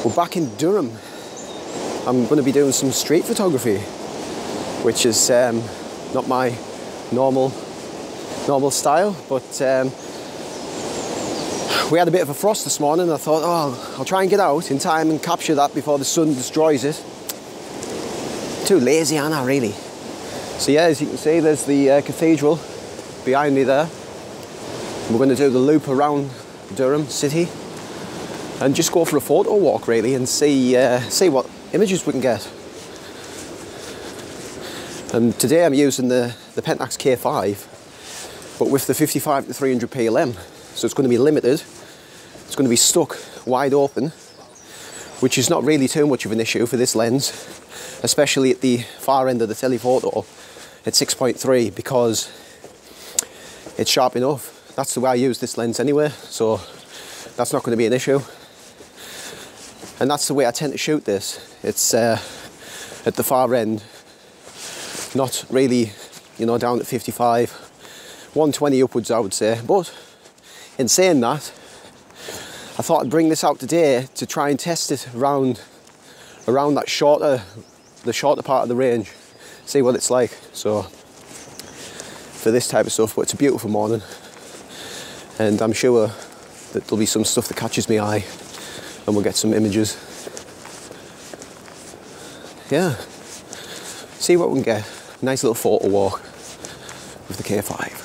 We're back in Durham. I'm going to be doing some street photography, which is not my normal style, but we had a bit of a frost this morning. I thought, oh, I'll try and get out in time and capture that before the sun destroys it. Too lazy, aren't I, really? So yeah, as you can see, there's the cathedral behind me there. We're going to do the loop around Durham City and just go for a photo walk, really, and see what images we can get. And today I'm using the Pentax K5, but with the 55 to 300 PLM, so it's going to be limited. It's going to be stuck wide open, which is not really too much of an issue for this lens, especially at the far end of the telephoto at 6.3, because it's sharp enough. That's the way I use this lens anyway, so that's not going to be an issue. And that's the way I tend to shoot this. It's at the far end, not really, you know, down at 55, 120 upwards, I would say. But in saying that, I thought I'd bring this out today to try and test it around that shorter part of the range, see what it's like. So for this type of stuff, but it's a beautiful morning, and I'm sure that there'll be some stuff that catches my eye, and we'll get some images. Yeah, see what we can get. Nice little photo walk with the K5.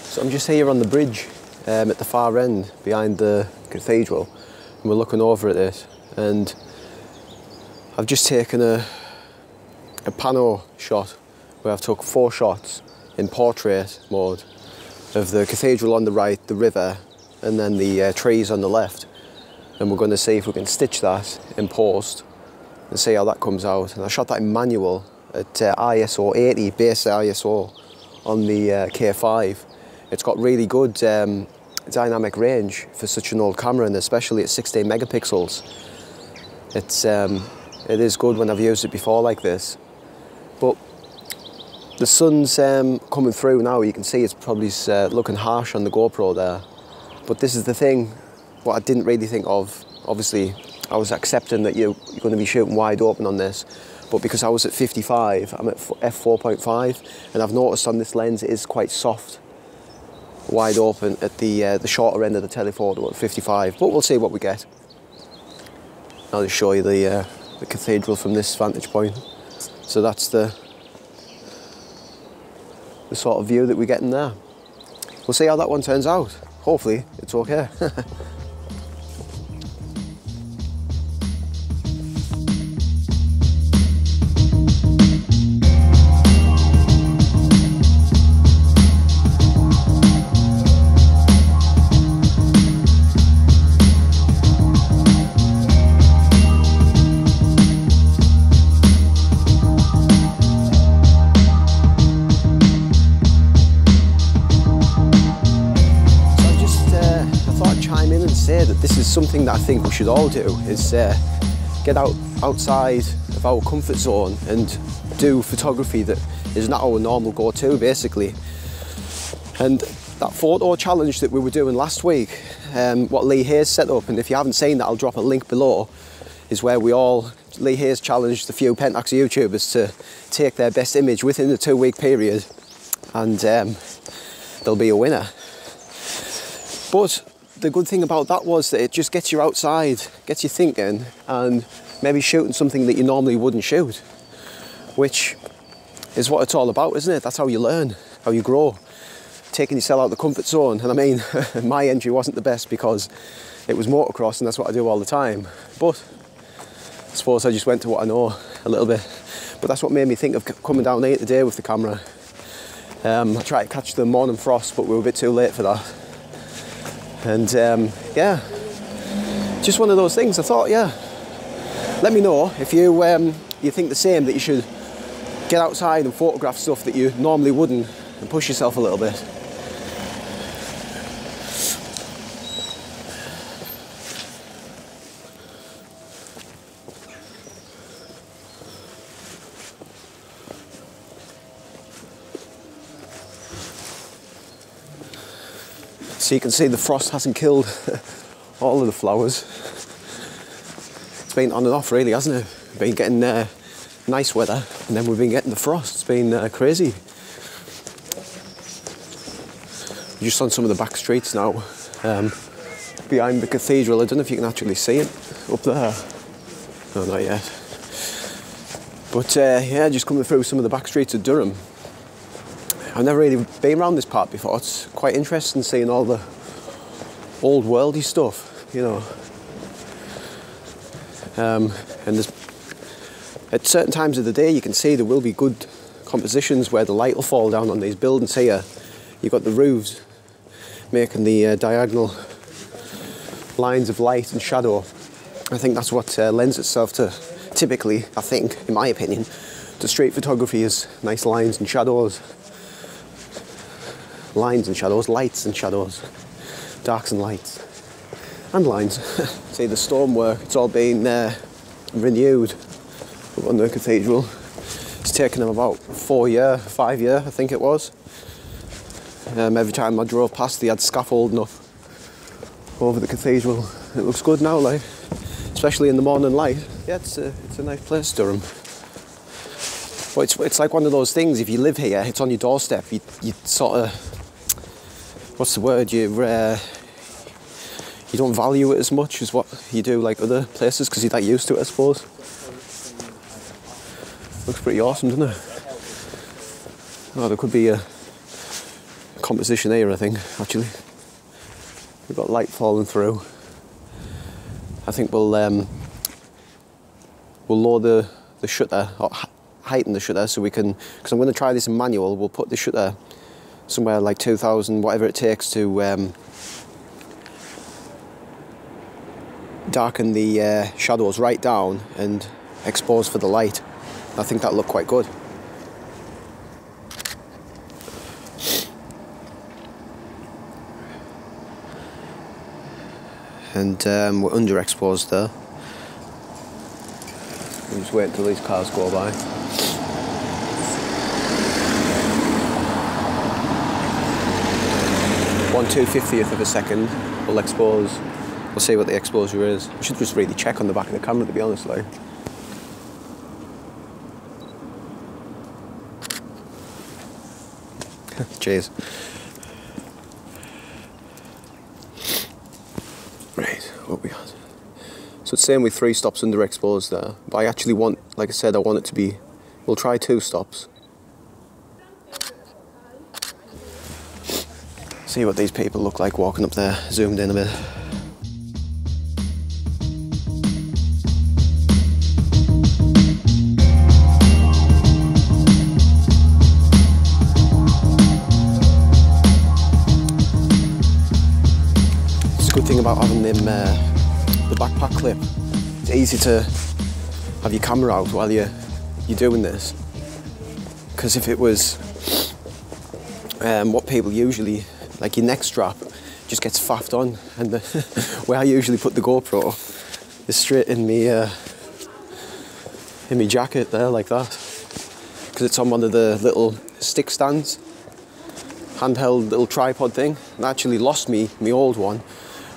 So I'm just here on the bridge at the far end behind the cathedral, and we're looking over at it, and I've just taken a PANO shot where I've took 4 shots in portrait mode of the cathedral on the right, the river, and then the trees on the left. And we're going to see if we can stitch that in post and see how that comes out. And I shot that in manual at ISO 80, base ISO on the K5. It's got really good dynamic range for such an old camera, and especially at 16 megapixels. It is good when I've used it before like this. But the sun's coming through now. You can see it's probably looking harsh on the GoPro there. But this is the thing, what I didn't really think of. Obviously, I was accepting that you're going to be shooting wide open on this, but because I was at 55, I'm at f4.5, and I've noticed on this lens it is quite soft, wide open at the shorter end of the telephoto at 55. But we'll see what we get. I'll just show you the cathedral from this vantage point. So that's the sort of view that we're getting there. We'll see how that one turns out. Hopefully it's okay. This is something that I think we should all do, is get outside of our comfort zone and do photography that is not our normal go-to, basically. And that photo challenge that we were doing last week, what Lee Hayes set up, and if you haven't seen that, I'll drop a link below, is where Lee Hayes challenged a few Pentax YouTubers to take their best image within a 2-week period, and there'll be a winner. But the good thing about that was that it just gets you outside, gets you thinking, and maybe shooting something that you normally wouldn't shoot, which is what it's all about, isn't it? That's how you learn, how you grow, taking yourself out of the comfort zone. And I mean, my entry wasn't the best because it was motocross, and that's what I do all the time. But I suppose I just went to what I know a little bit. But that's what made me think of coming down here today with the camera. I tried to catch the morning frost, but we were a bit too late for that. And yeah, just one of those things. I thought, yeah, let me know if you think the same, that you should get outside and photograph stuff that you normally wouldn't, and push yourself a little bit. So you can see the frost hasn't killed all of the flowers. been on and off really, hasn't it? We've been getting nice weather, and then we've been getting the frost. It's been crazy. Just on some of the back streets now, behind the cathedral. I don't know if you can actually see it up there. No, not yet. But yeah, just coming through some of the back streets of Durham. I've never really been around this part before. It's quite interesting seeing all the old worldy stuff, you know. And there's, at certain times of the day you can see there will be good compositions where the light will fall down on these buildings here. You've got the roofs making the diagonal lines of light and shadow. I think that's what lends itself to, typically, I think, in my opinion, to street photography is nice lines and shadows. Lines and shadows, lights and shadows, darks and lights, and lines. See the stonework, it's all been renewed up on the cathedral. It's taken them about 5 years, I think it was. Every time I drove past, they had scaffolding up over the cathedral. It looks good now, like, especially in the morning light. Yeah, it's a nice place, Durham. But it's like one of those things. If you live here, it's on your doorstep. You sort of, what's the word? You don't value it as much as what you do like other places because you're that used to it, I suppose. Looks pretty awesome, doesn't it? Oh, there could be a composition here, I think, actually. We've got light falling through. I think we'll lower the shutter, or heighten the shutter, so we can, because I'm going to try this in manual. We'll put the shutter somewhere like 2000, whatever it takes to darken the shadows right down and expose for the light. I think that'll look quite good. And we're underexposed there. We'll just wait until these cars go by. 1/250th of a second will expose. We'll see what the exposure is. I should just really check on the back of the camera, to be honest, like. Cheers. Right, what we got? So it's saying with 3 stops underexposed there, but I actually want, like I said, I want it to be, we'll try 2 stops. See what these people look like walking up there, zoomed in a bit. Good thing about having them, the backpack clip. It's easy to have your camera out while you're doing this. Because if it was what people usually, like your neck strap, just gets faffed on, and the where I usually put the GoPro is straight in me jacket there, like that. Because it's on one of the little stick stands, handheld little tripod thing. And I actually lost my old one.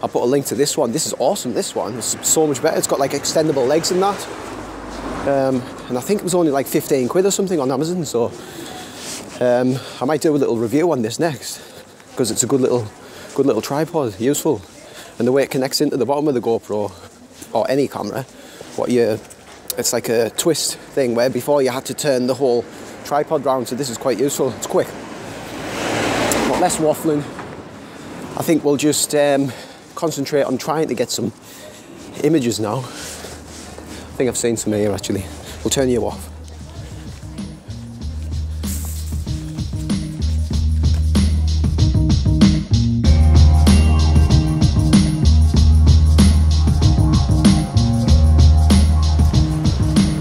I'll put a link to this one. This is awesome, this one. It's so much better. It's got like extendable legs and that. And I think it was only like 15 quid or something on Amazon, so I might do a little review on this next, because it's a good little tripod, useful. And the way it connects into the bottom of the GoPro, or any camera, it's like a twist thing where before you had to turn the whole tripod round, so this is quite useful. It's quick. But less waffling. I think we'll just concentrate on trying to get some images now. I think I've seen some here actually. We'll turn you off.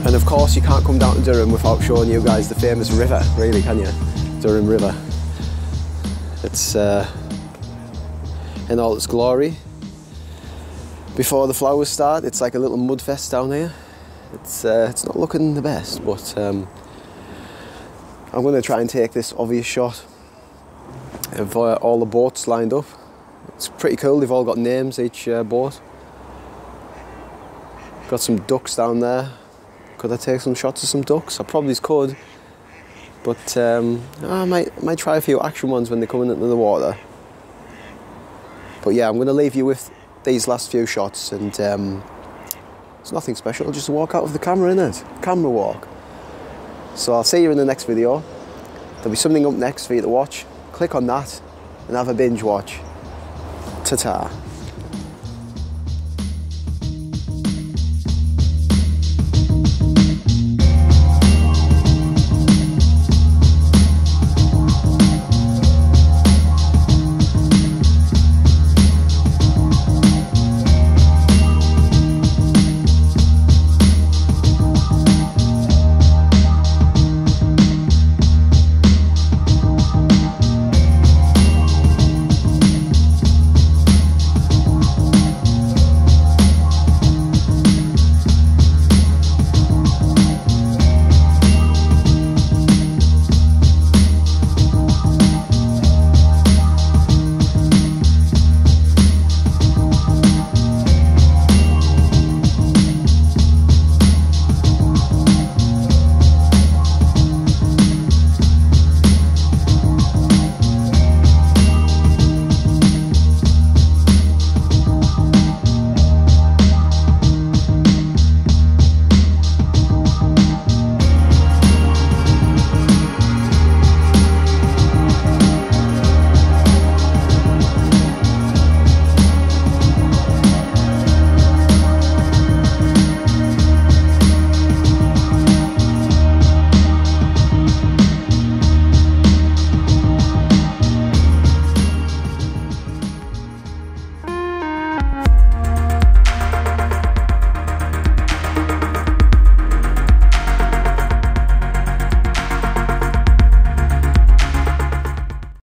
And of course you can't come down to Durham without showing you guys the famous river, really, can you? Durham River. It's in all its glory. Before the flowers start, it's like a little mud fest down here. It's not looking the best, but I'm going to try and take this obvious shot of all the boats lined up. It's pretty cool. They've all got names, each boat. Got some ducks down there. Could I take some shots of some ducks? I probably could. But I might try a few action ones when they come into the water. But yeah, I'm going to leave you with these last few shots, and it's nothing special, just a walk out of the camera, innit? Camera walk. So I'll see you in the next video. There'll be something up next for you to watch. Click on that and have a binge watch. Ta-ta.